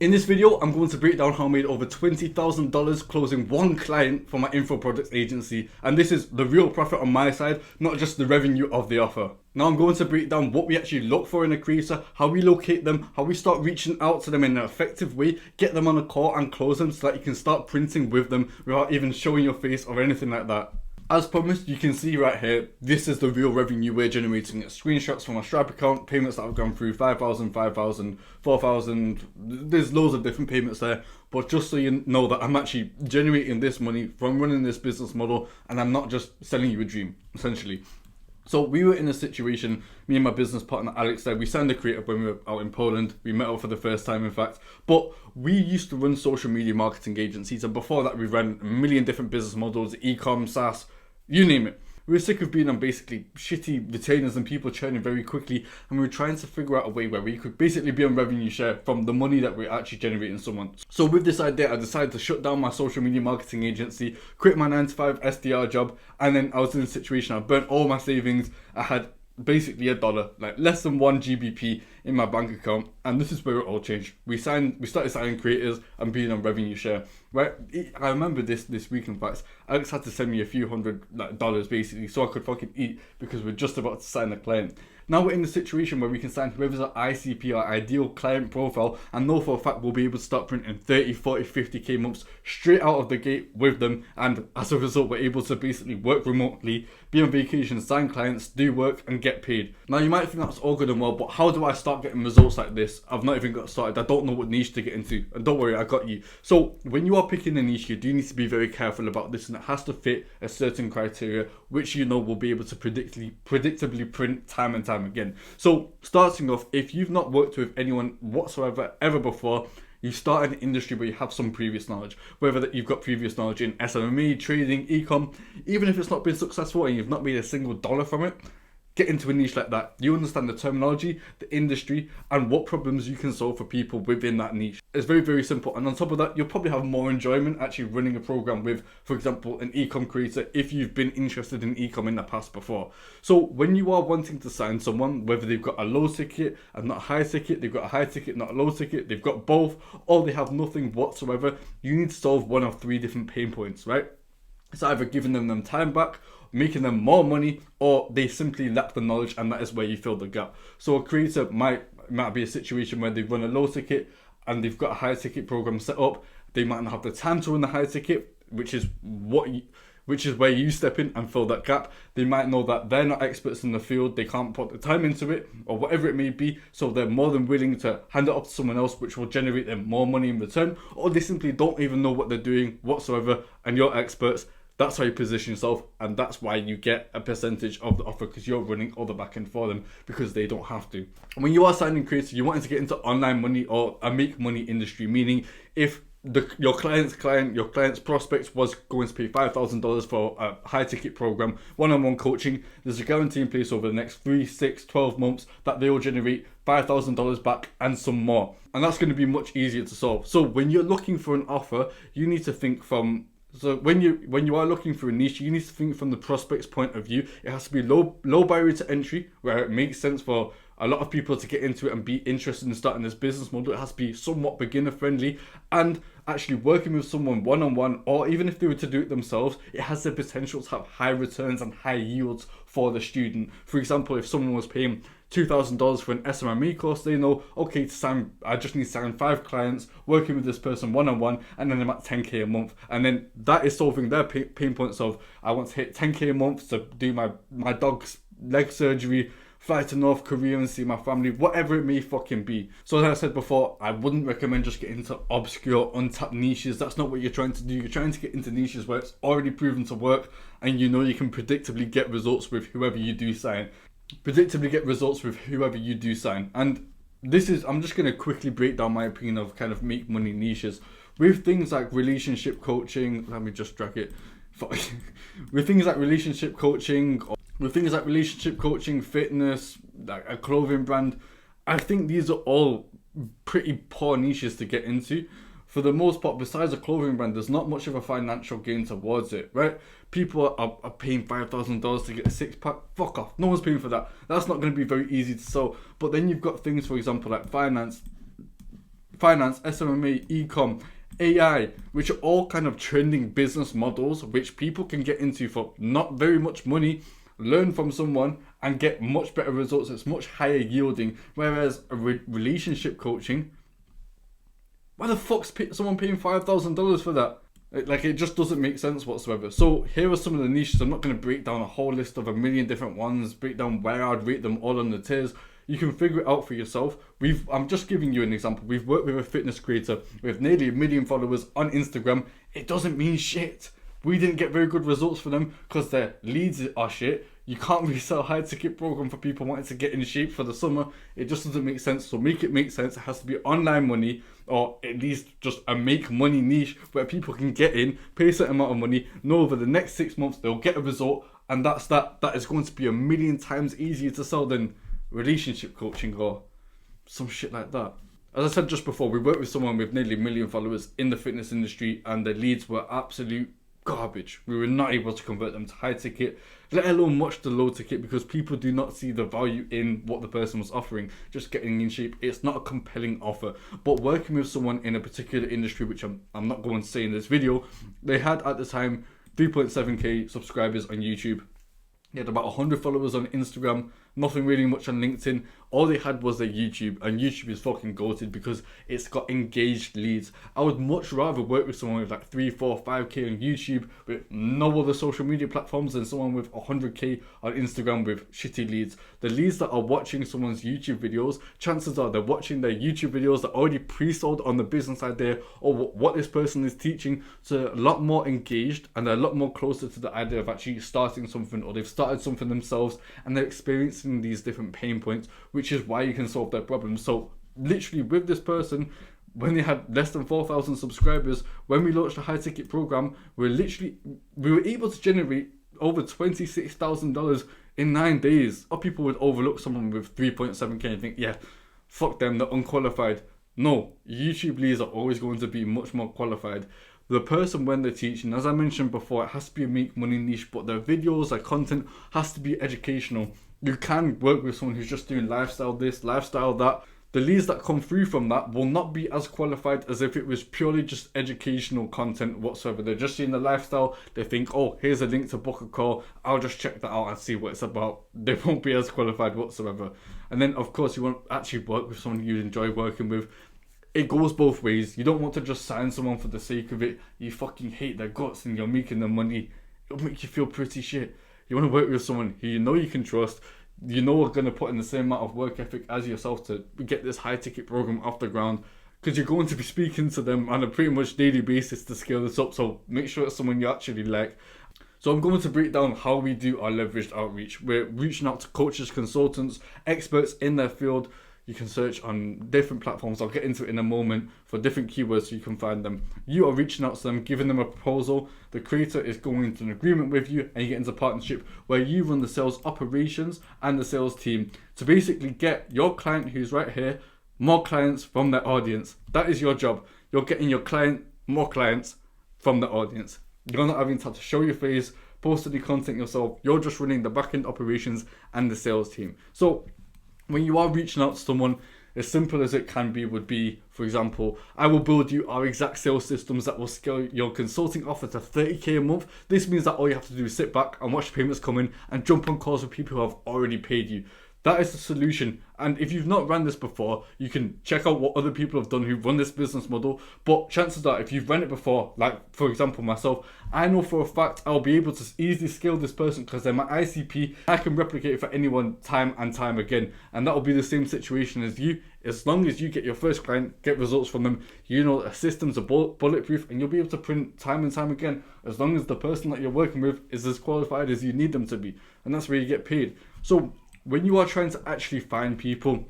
In this video, I'm going to break down how I made over $20,000 closing one client for my info products agency. And this is the real profit on my side, not just the revenue of the offer. Now I'm going to break down what we actually look for in a creator, how we locate them, how we start reaching out to them in an effective way, get them on a call and close them so that you can start printing with them without even showing your face or anything like that. As promised, you can see right here, this is the real revenue we're generating. It's screenshots from my Stripe account, payments that have gone through, 5,000, 5,000, 4,000. There's loads of different payments there. But just so you know that I'm actually generating this money from running this business model, and I'm not just selling you a dream, essentially. So we were in a situation, me and my business partner Alex said, we signed a creative when we were out in Poland. We met up for the first time, in fact. But we used to run social media marketing agencies, and before that we ran a million different business models, e-com, SaaS, you name it. We were sick of being on basically shitty retainers and people churning very quickly, and we were trying to figure out a way where we could basically be on revenue share from the money that we're actually generating someone. So with this idea, I decided to shut down my social media marketing agency, quit my 9-to-5 SDR job, and then I was in a situation, I burnt all my savings. I had basically $1, like less than 1 GBP in my bank account, and this is where it all changed. We started signing creators and being on revenue share. Right, I remember this week. In fact, Alex had to send me a few $100 basically so I could fucking eat because we're just about to sign a client. Now we're in the situation where we can sign whoever's our ICP, our ideal client profile, and know for a fact we'll be able to start printing 30, 40, 50k months straight out of the gate with them. And as a result, we're able to basically work remotely, be on vacation, sign clients, do work, and get paid. Now you might think that's all good and well, but how do I start getting results like this? I've not even got started. I don't know what niche to get into. And don't worry, I got you. So when you are picking a niche, you do need to be very careful about this, and it has to fit a certain criteria, which you know will be able to predictably print time and time again. So starting off, if you've not worked with anyone whatsoever ever before, you start in an industry where you have some previous knowledge, whether that you've got previous knowledge in SMME, trading, e-com, even if it's not been successful and you've not made a single dollar from it. Get into a niche like that. You understand the terminology, the industry, and what problems you can solve for people within that niche. It's very, very simple. And on top of that, you'll probably have more enjoyment actually running a program with, for example, an e-com creator if you've been interested in e-com in the past before. So when you are wanting to sign someone, whether they've got a low ticket and not a high ticket, they've got a high ticket, not a low ticket, they've got both, or they have nothing whatsoever, you need to solve one of 3 different pain points, right? It's either giving them time back, making them more money, or they simply lack the knowledge, and that is where you fill the gap. So a creator might be a situation where they run a low ticket and they've got a high ticket program set up. They might not have the time to run the high ticket, which is where you step in and fill that gap. They might know that they're not experts in the field, they can't put the time into it, or whatever it may be, so they're more than willing to hand it off to someone else, which will generate them more money in return, or they simply don't even know what they're doing whatsoever, and you're experts. That's how you position yourself, and that's why you get a percentage of the offer, because you're running all the back end for them because they don't have to. When you are signing creators, you want to get into online money or a make money industry, meaning if your client's prospect was going to pay $5,000 for a high ticket program, one-on-one coaching, there's a guarantee in place over the next 3, 6, 12 months that they will generate $5,000 back and some more. And that's going to be much easier to solve. So when you're looking for an offer, you need to think from when you are looking for a niche, you need to think from the prospect's point of view. It has to be low barrier to entry, where it makes sense for a lot of people to get into it and be interested in starting this business model. It has to be somewhat beginner friendly, and actually working with someone one-on-one, or even if they were to do it themselves, it has the potential to have high returns and high yields for the student. For example, if someone was paying $2,000 for an SMME course, they know, okay, I just need to sign 5 clients, working with this person one-on-one, and then I'm at 10k a month. And then that is solving their pain points of, I want to hit 10k a month to do my dog's leg surgery, fly to North Korea and see my family, whatever it may fucking be. So as I said before, I wouldn't recommend just getting into obscure, untapped niches. That's not what you're trying to do. You're trying to get into niches where it's already proven to work, and you know you can predictably get results with whoever you do sign. And this is, I'm just going to quickly break down my opinion of kind of make money niches. With things like relationship coaching, let me just drag it. With things like relationship coaching, fitness, like a clothing brand, I think these are all pretty poor niches to get into. For the most part, besides a clothing brand, there's not much of a financial gain towards it, right? People are paying $5,000 to get a 6-pack. Fuck off. No one's paying for that. That's not going to be very easy to sell. But then you've got things, for example, like finance finance, SMMA, e-com, AI, which are all kind of trending business models which people can get into for not very much money, learn from someone and get much better results. It's much higher yielding. Whereas a relationship coaching, why the fuck's someone paying $5,000 for that? Like, it just doesn't make sense whatsoever. So here are some of the niches. I'm not going to break down a whole list of a million different ones, break down where I'd rate them all on the tiers. You can figure it out for yourself. I'm just giving you an example. We've worked with a fitness creator with nearly 1 million followers on Instagram. It doesn't mean shit. We didn't get very good results for them because their leads are shit. You can't really sell a high ticket program for people wanting to get in shape for the summer. It just doesn't make sense. So make it make sense. It has to be online money, or at least just a make money niche where people can get in, pay a certain amount of money, know over the next 6 months they'll get a result, and that's that. That is going to be 1 million times easier to sell than relationship coaching or some shit like that. As I said just before, we worked with someone with nearly 1 million followers in the fitness industry and the leads were absolute garbage. We were not able to convert them to high ticket, let alone much to low ticket, because people do not see the value in what the person was offering. Just getting in shape, it's not a compelling offer. But working with someone in a particular industry, which I'm not going to say in this video, they had at the time 3.7k subscribers on YouTube. They had about 100 followers on Instagram, nothing really much on LinkedIn. All they had was their YouTube, and YouTube is fucking goated because it's got engaged leads. I would much rather work with someone with like 3, 4, 5k on YouTube with no other social media platforms than someone with 100k on Instagram with shitty leads. The leads that are watching someone's YouTube videos, chances are they're watching their YouTube videos that are already pre-sold on the business idea or what this person is teaching, so they're a lot more engaged and they're a lot more closer to the idea of actually starting something, or they've started something themselves and they're experiencing these different pain points, which is why you can solve their problems. So literally with this person, when they had less than 4,000 subscribers, when we launched a high ticket program, we were able to generate over $26,000 in 9 days. Or people would overlook someone with 3.7k and think, yeah, fuck them, they're unqualified. No, YouTube leads are always going to be much more qualified. The person, when they're teaching, as I mentioned before, it has to be a make money niche, but their videos, their content has to be educational. You can work with someone who's just doing lifestyle this, lifestyle that. The leads that come through from that will not be as qualified as if it was purely just educational content whatsoever. They're just seeing the lifestyle, they think, oh, here's a link to book a call, I'll just check that out and see what it's about. They won't be as qualified whatsoever. And then of course you want to actually work with someone you enjoy working with. It goes both ways. You don't want to just sign someone for the sake of it. You fucking hate their guts and you're making them money. It'll make you feel pretty shit. You want to work with someone who you know you can trust, you know are going to put in the same amount of work ethic as yourself to get this high ticket program off the ground, because you're going to be speaking to them on a pretty much daily basis to scale this up. So make sure it's someone you actually like. So I'm going to break down how we do our leveraged outreach. We're reaching out to coaches, consultants, experts in their field. You can search on different platforms, I'll get into it in a moment, for different keywords so you can find them. You are reaching out to them, giving them a proposal. The creator is going into an agreement with you and you get into a partnership where you run the sales operations and the sales team to basically get your client, who's right here, more clients from their audience. That is your job. You're getting your client more clients from the audience. You're not having to show your face, post any content yourself. You're just running the back-end operations and the sales team. So when you are reaching out to someone, as simple as it can be would be, for example, I will build you our exact sales systems that will scale your consulting offer to 30k a month. This means that all you have to do is sit back and watch the payments come in and jump on calls with people who have already paid you. That is the solution. And if you've not run this before, you can check out what other people have done who've run this business model. But chances are, if you've run it before, like for example myself, I know for a fact I'll be able to easily scale this person because they're my ICP. I can replicate it for anyone time and time again. And that will be the same situation as you. As long as you get your first client, get results from them, you know the systems are bulletproof and you'll be able to print time and time again, as long as the person that you're working with is as qualified as you need them to be. And that's where you get paid. So when you are trying to actually find people,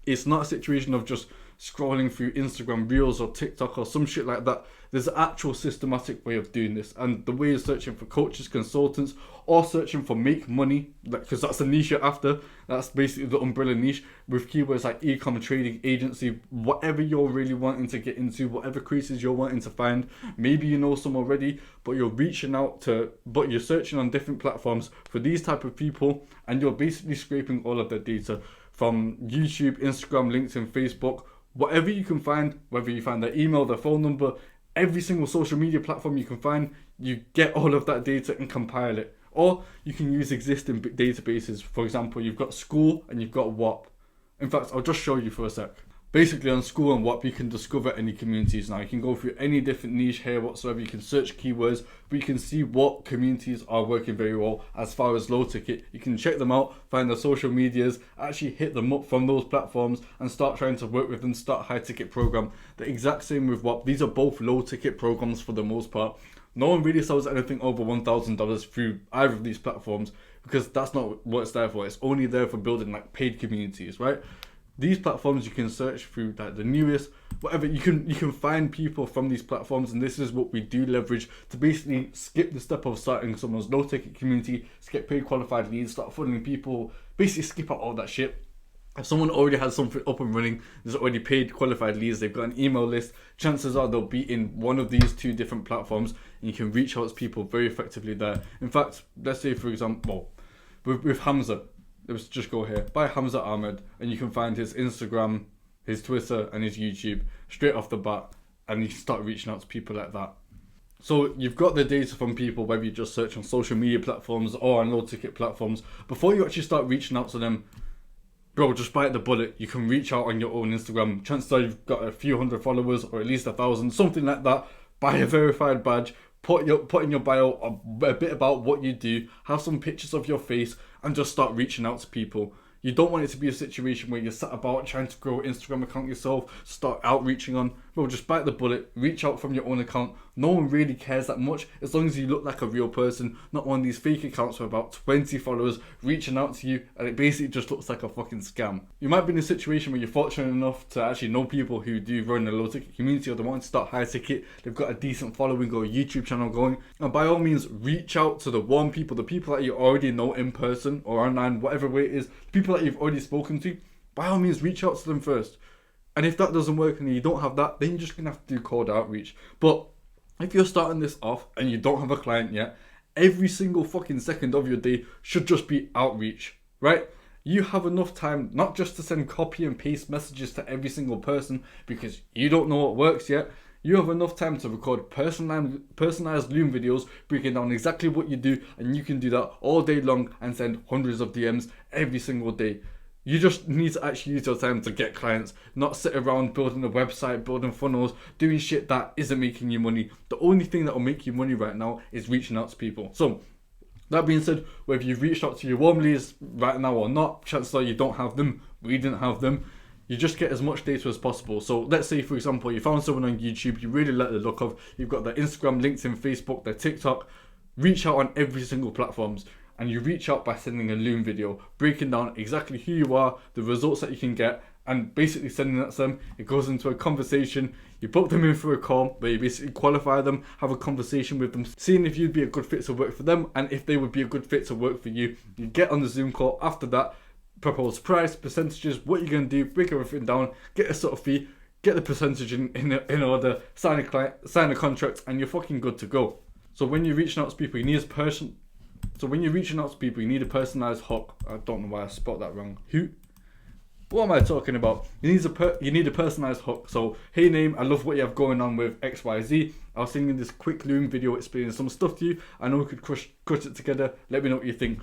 it's not a situation of just scrolling through Instagram Reels or TikTok or some shit like that. There's an actual systematic way of doing this, and the way is searching for coaches, consultants, or searching for make money, because that's the niche you're after. That's basically the umbrella niche with keywords like e-com, trading, agency, whatever you're really wanting to get into, whatever creases you're wanting to find. Maybe you know some already, but you're reaching out to, but you're searching on different platforms for these type of people, and you're basically scraping all of their data from YouTube, Instagram, LinkedIn, Facebook, Whatever you can find, whether you find their email, their phone number, every single social media platform you can find, you get all of that data and compile it. Or you can use existing databases. For example, you've got School and you've got WAP. In fact, I'll just show you for a sec. Basically on School and WAP, you can discover any communities now. You can go through any different niche here whatsoever. You can search keywords, but you can see what communities are working very well as far as low ticket. You can check them out, find their social medias, actually hit them up from those platforms and start trying to work with them, start a high ticket program. The exact same with WAP. These are both low ticket programs for the most part. No one really sells anything over $1,000 through either of these platforms because that's not what it's there for. It's only there for building like paid communities, right? These platforms you can search through like the newest, whatever, you can find people from these platforms, and this is what we do leverage to basically skip the step of starting someone's low ticket community, skip paid qualified leads, start funneling people, basically skip out all that shit. If someone already has something up and running, there's already paid qualified leads, they've got an email list, chances are they'll be in one of these two different platforms and you can reach out to people very effectively there. In fact, let's say for example, with Hamza, let's just go here, buy Hamza Ahmed and you can find his Instagram, his Twitter and his YouTube straight off the bat, and you can start reaching out to people like that. So you've got the data from people, whether you just search on social media platforms or on low ticket platforms. Before you actually start reaching out to them, bro, just bite the bullet. You can reach out on your own Instagram. Chances are you've got a few hundred followers or at least 1,000, something like that. Buy a verified badge, put in your bio a bit about what you do, have some pictures of your face, and just start reaching out to people. You don't want it to be a situation where you're sat about trying to grow an Instagram account yourself, start outreaching on. Bro, just bite the bullet, reach out from your own account. No one really cares that much as long as you look like a real person, not one of these fake accounts with about 20 followers reaching out to you and it basically just looks like a fucking scam. You might be in a situation where you're fortunate enough to actually know people who do run a low ticket community or they want to start high ticket, they've got a decent following or a YouTube channel going, and by all means reach out to the warm people, the people that you already know in person or online, whatever way it is, the people that you've already spoken to. By all means reach out to them first. And if that doesn't work and you don't have that, then you're just gonna have to do cold outreach. But if you're starting this off and you don't have a client yet, every single fucking second of your day should just be outreach, right? You have enough time not just to send copy and paste messages to every single person because you don't know what works yet. You have enough time to record personalized Loom videos breaking down exactly what you do, and you can do that all day long and send hundreds of DMs every single day. You just need to actually use your time to get clients, not sit around building a website, building funnels, doing shit that isn't making you money. The only thing that will make you money right now is reaching out to people. So, that being said, whether you've reached out to your warm leads right now or not, chances are you don't have them, we didn't have them. You just get as much data as possible. So let's say, for example, you found someone on YouTube you really like the look of, you've got their Instagram, LinkedIn, Facebook, their TikTok, reach out on every single platforms. And you reach out by sending a Loom video, breaking down exactly who you are, the results that you can get, and basically sending that to them. It goes into a conversation. You book them in for a call where you basically qualify them, have a conversation with them, seeing if you'd be a good fit to work for them and if they would be a good fit to work for you. You get on the Zoom call. After that, propose price, percentages, what you're going to do, break everything down, get a sort of fee, get the percentage in order, sign a contract, and you're fucking good to go. So when you're reaching out to people, you need a personalized hook. I don't know why I spot that wrong. What am I talking about? You need a personalized hook. So, hey name, I love what you have going on with XYZ. I'll send you this quick Loom video explaining some stuff to you. I know we could crush it together. Let me know what you think.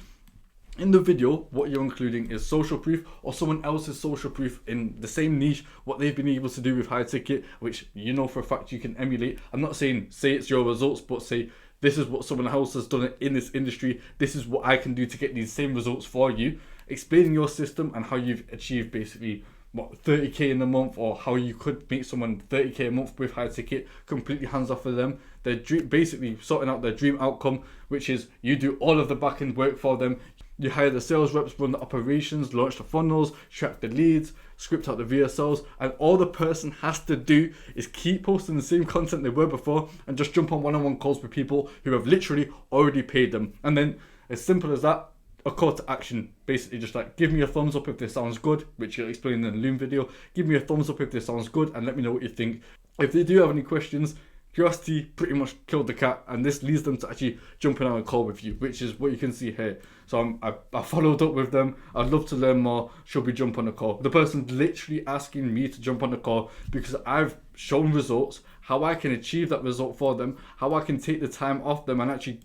In the video, what you're including is social proof or someone else's social proof in the same niche, what they've been able to do with high ticket, which you know for a fact you can emulate. I'm not saying say it's your results, but say this is what someone else has done in this industry. This is what I can do to get these same results for you. Explaining your system and how you've achieved basically 30k in a month, or how you could make someone 30k a month with high ticket, completely hands off of them. They're basically sorting out their dream outcome, which is you do all of the back end work for them. You hire the sales reps, run the operations, launch the funnels, track the leads, script out the VSLs, and all the person has to do is keep posting the same content they were before and just jump on one-on-one calls with people who have literally already paid them. And then, as simple as that, a call to action, basically just like, give me a thumbs up if this sounds good, which you'll explain in the Loom video. Give me a thumbs up if this sounds good and let me know what you think. If they do have any questions, Curiosity pretty much killed the cat, and this leads them to actually jumping on a call with you, which is what you can see here. So I followed up with them. I'd love to learn more. Should we jump on a call? The person's literally asking me to jump on a call because I've shown results, how I can achieve that result for them, how I can take the time off them and actually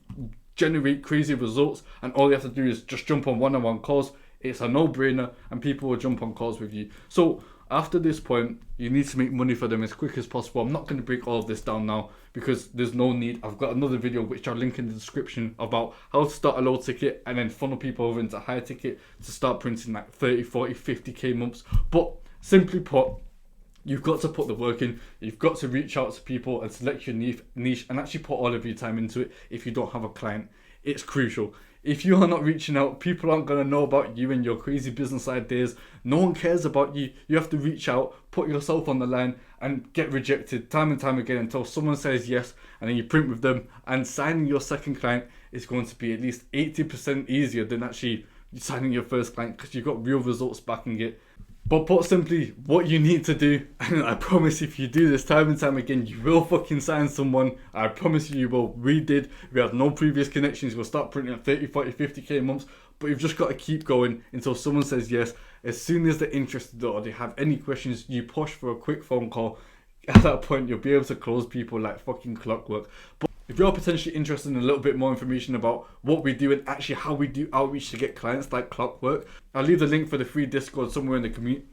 generate crazy results, and all you have to do is just jump on one-on-one calls. It's a no-brainer, and people will jump on calls with you. So after this point, you need to make money for them as quick as possible. I'm not going to break all of this down now because there's no need. I've got another video which I'll link in the description about how to start a low ticket and then funnel people over into high ticket to start printing like 30, 40, 50k months. But simply put, you've got to put the work in. You've got to reach out to people and select your niche and actually put all of your time into it. If you don't have a client, it's crucial. If you are not reaching out, people aren't going to know about you and your crazy business ideas. No one cares about you. You have to reach out, put yourself on the line, and get rejected time and time again until someone says yes, and then you print with them. And signing your second client is going to be at least 80% easier than actually signing your first client because you've got real results backing it. But put simply, what you need to do, and I promise if you do this time and time again, you will fucking sign someone. I promise you will. We did. We have no previous connections. We'll start printing at 30, 40, 50k months. But you've just got to keep going until someone says yes. As soon as they're interested or they have any questions, you push for a quick phone call. At that point, you'll be able to close people like fucking clockwork. But if you're potentially interested in a little bit more information about what we do and actually how we do outreach to get clients like clockwork, I'll leave the link for the free Discord somewhere in the community.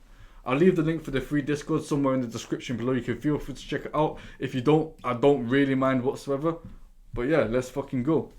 I'll leave the link for the free Discord somewhere in the description below. You can feel free to check it out. If you don't, I don't really mind whatsoever. But yeah, let's fucking go.